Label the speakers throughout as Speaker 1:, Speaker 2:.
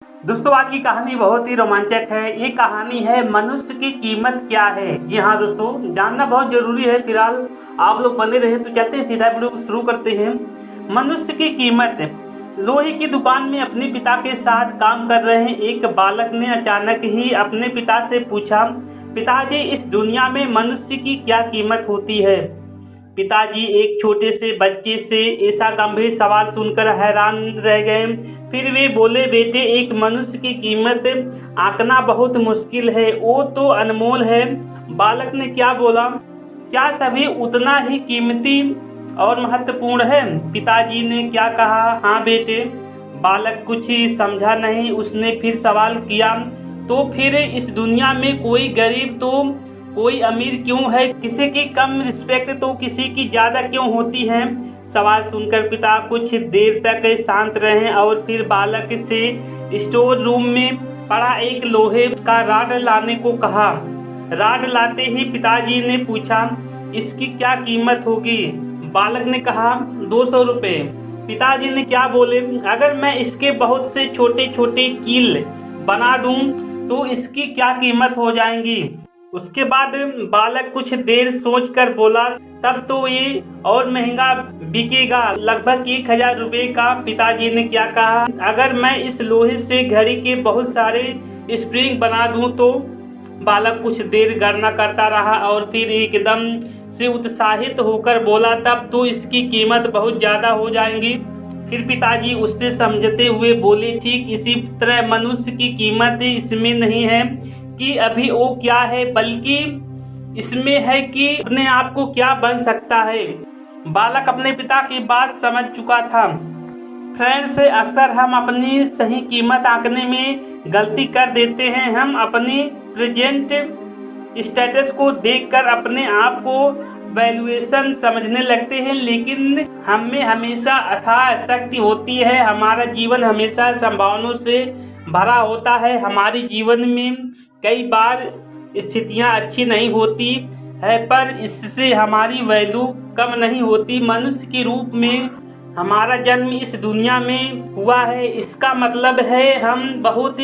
Speaker 1: दोस्तों आज की कहानी बहुत ही रोमांचक है। ये कहानी है मनुष्य की कीमत क्या है। जी हाँ दोस्तों, जानना बहुत जरूरी है। फिलहाल आप लोग बने रहे तो चलते हैं, सीधा वीडियो को शुरू करते हैं। मनुष्य की कीमत। लोहे की दुकान में अपने पिता के साथ काम कर रहे एक बालक ने अचानक ही अपने पिता से पूछा, पिताजी इस दुनिया में मनुष्य की क्या कीमत होती है। पिताजी एक छोटे से बच्चे से ऐसा गंभीर सवाल सुनकर हैरान रह गए। फिर वे बोले, बेटे एक मनुष्य की कीमत आंकना बहुत मुश्किल है, वो तो अनमोल है। बालक ने क्या बोला, क्या सभी उतना ही कीमती और महत्वपूर्ण है। पिताजी ने क्या कहा, हाँ बेटे। बालक कुछ समझा नहीं। उसने फिर सवाल किया, तो फिर इस दुनिया में कोई गरीब तो कोई अमीर क्यों है, किसी की कम रिस्पेक्ट तो किसी की ज्यादा क्यों होती है। सवाल सुनकर पिता कुछ देर तक शांत रहे और फिर बालक से स्टोर रूम में पड़ा एक लोहे का राड लाने को कहा। राड लाते ही पिताजी ने पूछा, इसकी क्या कीमत होगी। बालक ने कहा, 200 रुपये। पिताजी ने क्या बोले, अगर मैं इसके बहुत से छोटे छोटे कील बना दूं तो इसकी क्या कीमत हो जाएंगी। उसके बाद बालक कुछ देर सोचकर बोला, तब तो ये और महंगा बिकेगा, लगभग 1000 रुपये का। पिताजी ने क्या कहा, अगर मैं इस लोहे से घड़ी के बहुत सारे स्प्रिंग बना दूं तो। बालक कुछ देर गणना करता रहा और फिर एकदम से उत्साहित होकर बोला, तब तो इसकी कीमत बहुत ज्यादा हो जाएगी। फिर पिताजी उससे समझते हुए बोले, ठीक इसी तरह मनुष्य की कीमत इसमें नहीं है कि अभी वो क्या है, बल्कि इसमें है कि अपने आप को क्या बन सकता है। बालक अपने पिता की बात समझ चुका था। फ्रेंड्स, अक्सर हम अपनी सही कीमत आंकने में गलती कर देते हैं। हम अपनी प्रेजेंट स्टेटस को देखकर अपने आप को वैल्यूएशन समझने लगते हैं, लेकिन हमें हमेशा अथाह शक्ति होती है। हमारा जीवन हमेशा संभावनाओं से भरा होता है। हमारे जीवन में कई बार स्थितियां अच्छी नहीं होती है, पर इससे हमारी वैल्यू कम नहीं होती। मनुष्य के रूप में हमारा जन्म इस दुनिया में हुआ है, इसका मतलब है हम बहुत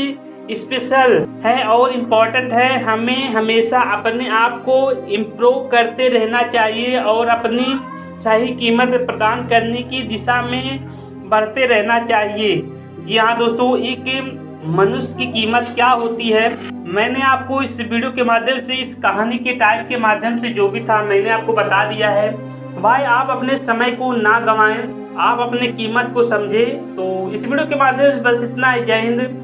Speaker 1: स्पेशल है और इम्पोर्टेंट है। हमें हमेशा अपने आप को इम्प्रूव करते रहना चाहिए और अपनी सही कीमत प्रदान करने की दिशा में बढ़ते रहना चाहिए। जी हाँ दोस्तों, एक मनुष्य की कीमत क्या होती है, मैंने आपको इस वीडियो के माध्यम से, इस कहानी के टाइप के माध्यम से जो भी था मैंने आपको बता दिया है। भाई आप अपने समय को ना गंवाएं, आप अपने कीमत को समझें। तो इस वीडियो के माध्यम से बस इतना ही। जय हिंद।